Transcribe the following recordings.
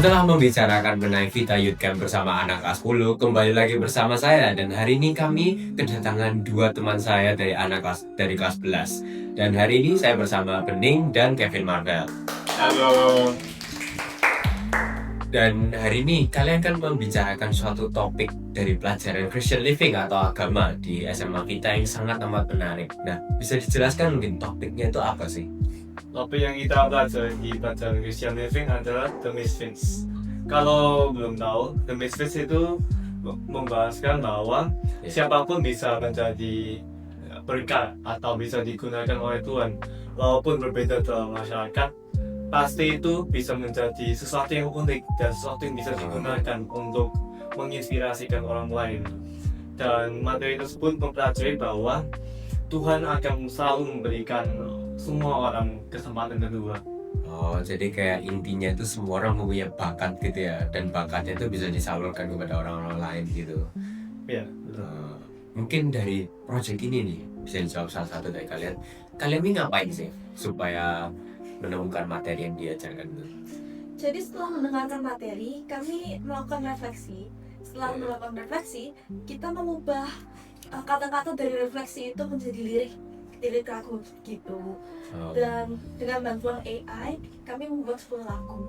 Setelah membicarakan mengenai Vita Youth Camp bersama anak kelas 10, kembali lagi bersama saya dan hari ini kami kedatangan dua teman saya dari kelas 11. Dan hari ini saya bersama Bening dan Kevin Marvel. Halo. Dan hari ini kalian akan membicarakan suatu topik dari pelajaran Christian Living atau agama di SMA Vita yang sangat amat menarik. Nah, bisa dijelaskan mungkin topiknya itu apa sih? Topik yang kita pelajari di pelajaran Christian Living adalah The Misfits. Kalau belum tahu, The Misfits itu membahaskan bahwa siapapun bisa menjadi berkat atau bisa digunakan oleh Tuhan. Walaupun berbeda dalam masyarakat, pasti itu bisa menjadi sesuatu yang unik dan sesuatu yang bisa digunakan untuk menginspirasikan orang lain. Dan materi tersebut mempelajari bahwa Tuhan akan selalu memberikan semua orang kesempatan kedua. Oh, jadi kayak intinya itu semua orang mempunyai bakat gitu ya, dan bakatnya itu bisa disalurkan kepada orang-orang lain gitu. Ya, Mungkin dari project ini nih, bisa dijawab salah satu dari kalian. Kalian ini ngapain sih supaya menemukan materi yang diajarkan itu? Jadi setelah mendengarkan materi, kami melakukan refleksi. Setelah melakukan refleksi, kita mengubah kata-kata dari refleksi itu menjadi lirik lagu gitu. Dan dengan bantuan AI, kami membuat sebuah lagu.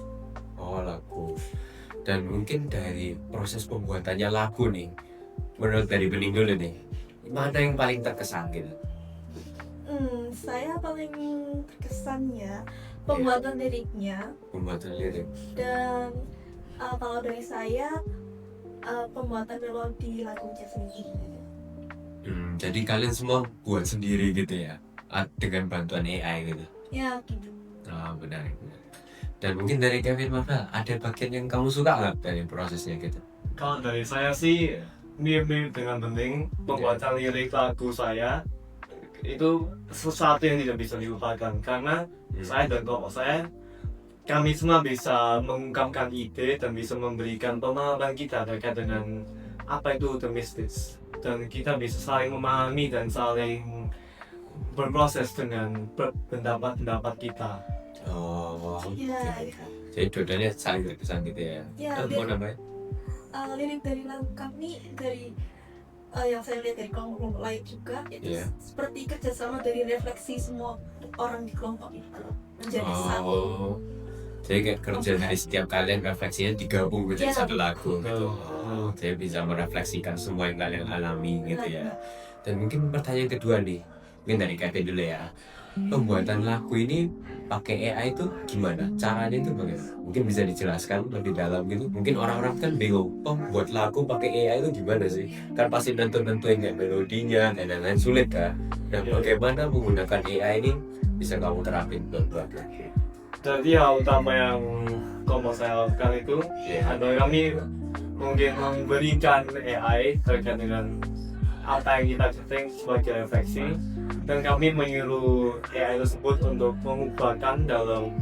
Oh, lagu. Dan mungkin dari proses pembuatannya lagu nih, menurut dari Bening dulu nih, mana yang paling terkesan gitu? Saya paling terkesannya pembuatan liriknya. Pembuatan lirik. Dan kalau dari saya, pembuatan melodi lagunya sendiri. Jadi kalian semua buat sendiri gitu ya, dengan bantuan AI gitu. Ya gitu. Benar. Dan mungkin dari Kevin Marvel, ada bagian yang kamu suka nggak dari prosesnya gitu? kalau dari saya sih mirip-mirip dengan Bening. Pembuatan lirik lagu saya itu sesuatu yang tidak bisa dilupakan karena saya dan kelompok saya, kami semua bisa mengungkapkan ide dan bisa memberikan pemahaman kita terkait dengan apa itu The Misfits, dan kita bisa saling memahami dan saling berproses dengan pendapat-pendapat kita. Oh, Iya. jadi dua-duanya saling terkesan gitu ya. Ya, Mau namanya? lirik dari lagu kami dari yang saya lihat dari kelompok lain juga itu seperti kerjasama dari refleksi semua orang di kelompok itu menjadi satu. Jadi kayak kerja dari setiap kalian refleksinya digabung menjadi satu lagu gitu. Jadi bisa merefleksikan semua yang kalian alami gitu ya. Dan mungkin pertanyaan kedua nih, mungkin dari Kevin dulu ya. Pembuatan lagu ini pakai AI itu gimana? Caranya itu bagaimana? Mungkin bisa dijelaskan lebih dalam gitu. Mungkin orang-orang kan bingung, buat lagu pakai AI itu gimana sih? Kan pasti nentuin kayak melodinya dan lain-lain, sulit kan? Dan bagaimana menggunakan AI ini bisa kamu terapin buat lagu? Jadi hal utama yang kelompok saya lakukan itu adalah kami mungkin memberikan AI terkait dengan apa yang kita setting sebagai refleksi, dan kami menyuruh AI tersebut untuk mengubahkan dalam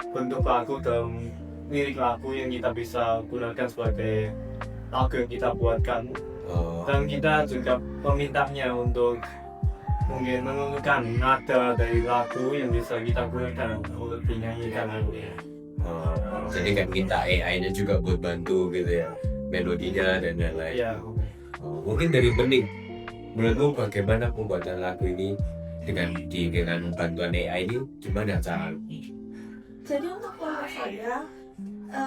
bentuk lagu, dalam lirik lagu yang kita bisa gunakan sebagai lagu yang kita buatkan. Dan kita juga memintanya untuk mungkin menentukan nada dari lagu yang bisa kita gunakan untuk dinyanyikan lagunya. Jadi kan minta AI-nya juga buat bantu gitu ya, melodinya dan lain-lain. Ya. Mungkin dari Bening, menurutmu bagaimana pembuatan lagu ini dengan bantuan AI ini gimana cara? Jadi untuk kelompok saya,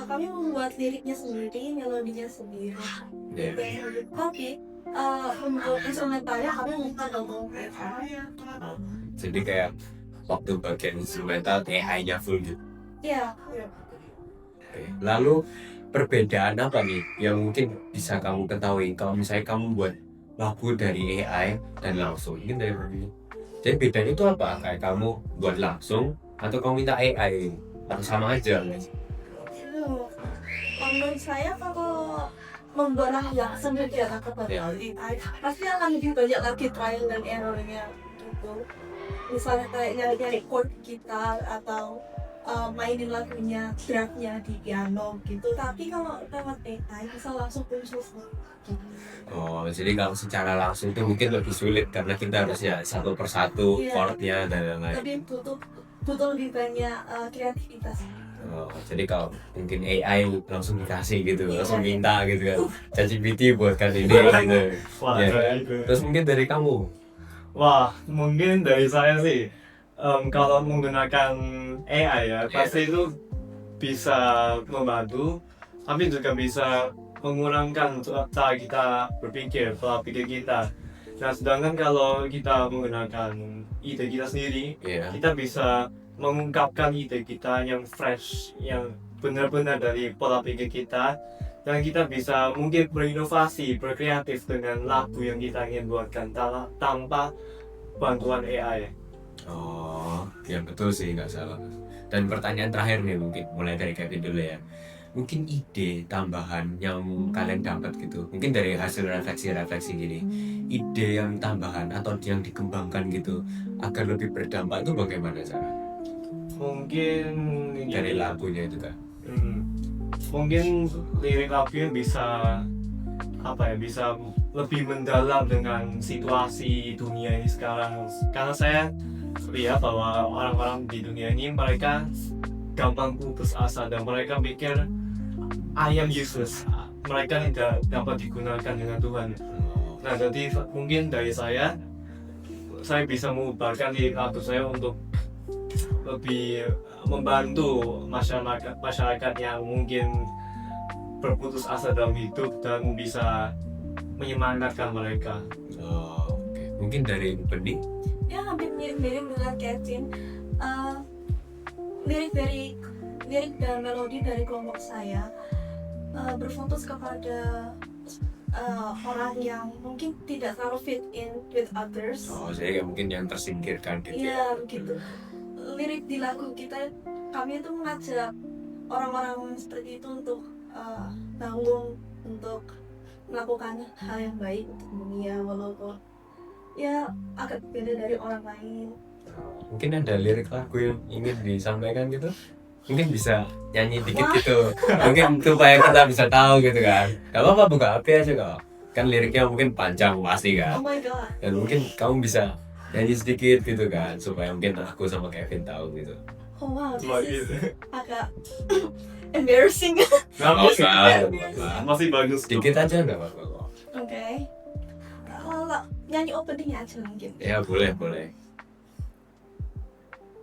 kami membuat liriknya sendiri, melodinya sendiri. Tapi untuk instrumentalnya kami minta dong. Jadi kayak waktu bagian instrumental AI-nya full gitu. Iya. Lalu perbedaan apa nih yang mungkin bisa kamu ketahui kalau misalnya kamu buat lagu dari AI dan langsung? Mungkin dari Bening. Jadi bedanya itu apa? Kayak kamu buat langsung atau kamu minta AI? Atau sama aja? Menurut saya kalau membuat lagu yang sendiri kepada AI pasti akan lebih banyak lagi trial dan errornya gitu. Misalnya kayak nyari chord gitar atau mainin lagunya, draftnya di piano gitu. Tapi kalau lewat AI bisa langsung muncul semua. Jadi kalau secara langsung itu mungkin lebih sulit karena kita harusnya satu persatu chordnya dan lain-lain. Tapi butuh lebih banyak kreativitas. Oh, jadi kalau mungkin AI langsung dikasih gitu, langsung minta gitu kan, ChatGPT buatkan ini gitu. Wah, Ya. kayak gitu. Terus mungkin dari kamu, Wah, mungkin dari saya sih, kalau menggunakan AI ya, pasti itu bisa membantu, tapi juga bisa mengurangkan cara kita berpikir, pola pikir kita. Nah, sedangkan kalau kita menggunakan ide kita sendiri, ya, kita bisa mengungkapkan ide kita yang fresh, yang benar-benar dari pola pikir kita, dan kita bisa mungkin berinovasi, berkreatif dengan lagu yang kita ingin buatkan tanpa bantuan AI. oh, ya betul sih nggak salah. Dan pertanyaan terakhir nih mungkin mulai dari Kevin dulu ya. Mungkin ide tambahan yang kalian dapat gitu, mungkin dari hasil refleksi gini, ide yang tambahan atau yang dikembangkan gitu agar lebih berdampak itu bagaimana cara? Mungkin Dari lagunya itu kan? mungkin lirik lagunya bisa bisa lebih mendalam dengan situasi dunia ini sekarang, karena saya lihat bahwa orang-orang di dunia ini mereka gampang putus asa dan mereka pikir I am useless, mereka tidak dapat digunakan dengan Tuhan. Nah, jadi mungkin dari saya bisa mengubahkan di lagu saya untuk lebih membantu masyarakat yang mungkin berputus asa dalam hidup dan bisa menyemangatkan mereka. Oh, oke. Mungkin dari Bening? Ya hampir mirip-mirip dengan Kevin. Lirik dan melodi dari kelompok saya berfokus kepada orang yang mungkin tidak terlalu fit in with others. Oh, jadi mungkin yang tersingkirkan gitu ya? Iya begitu. Lirik di lagu kita, kami itu mengajak orang-orang seperti itu untuk bangun, untuk melakukan hal yang baik untuk dunia, walaupun ya agak beda dari orang lain. Mungkin ada lirik lagu yang ingin disampaikan gitu? Mungkin bisa nyanyi dikit gitu, mungkin supaya kita bisa tahu gitu kan. Gak apa-apa, buka HP aja kok. Kan liriknya mungkin panjang pasti Oh kan. my god. Dan mungkin kamu bisa nyanyi sedikit gitu kan, supaya mungkin aku sama Kevin tahu gitu. Oh wow, Cuma this is gitu. agak embarrassing. Oh, Oke. Masih bagus. Sedikit aja nggak apa-apa kok. Kalau nyanyi openingnya aja mungkin. Ya boleh.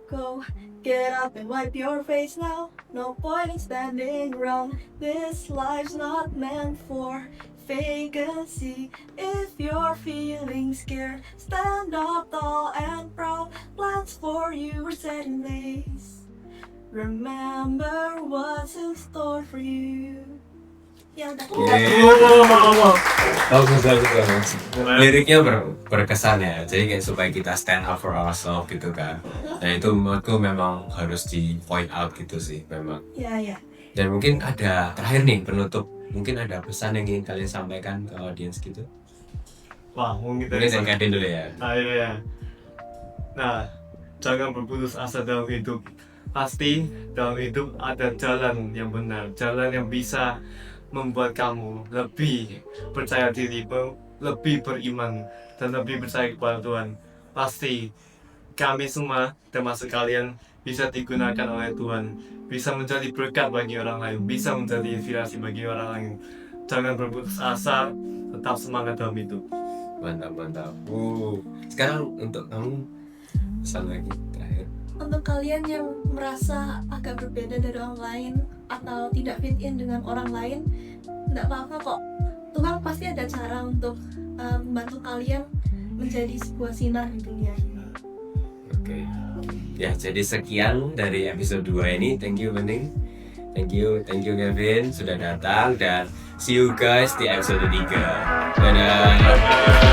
Go, get up and wipe your face now. No point in standing around. This life's not meant for vacancy. If you're feeling scared, stand up tall and proud. Plans for you are set in place. Remember what's in store for you. Ya udah. Bagus. Liriknya berkesan ya, jadi kayak supaya kita stand up for ourselves gitu kan. Dan itu menurutku memang harus di point out gitu sih memang. Ya. Dan mungkin ada terakhir nih penutup, mungkin ada pesan yang ingin kalian sampaikan ke audiens gitu. Wah, mungkin Mungkin saya ngatain dulu ya. Iya. Nah, jangan berputus asa dalam hidup. Pasti dalam hidup ada jalan yang benar, jalan yang bisa membuat kamu lebih percaya diri, lebih beriman, dan lebih percaya kepada Tuhan. Pasti kami semua, termasuk kalian, bisa digunakan oleh Tuhan, bisa menjadi berkat bagi orang lain, bisa menjadi inspirasi bagi orang lain. Jangan berputus asa, tetap semangat dalam hidup. Mantap. Sekarang untuk kamu pesan lagi terakhir. Untuk kalian yang merasa agak berbeda dari orang lain atau tidak fit in dengan orang lain, tidak apa-apa kok. Tuhan pasti ada cara untuk membantu kalian menjadi sebuah sinar di dunia ini. Oke. Ya, jadi sekian dari episode 2 ini. Thank you Bening. Thank you Kevin sudah datang, dan see you guys di episode 3. Dadah.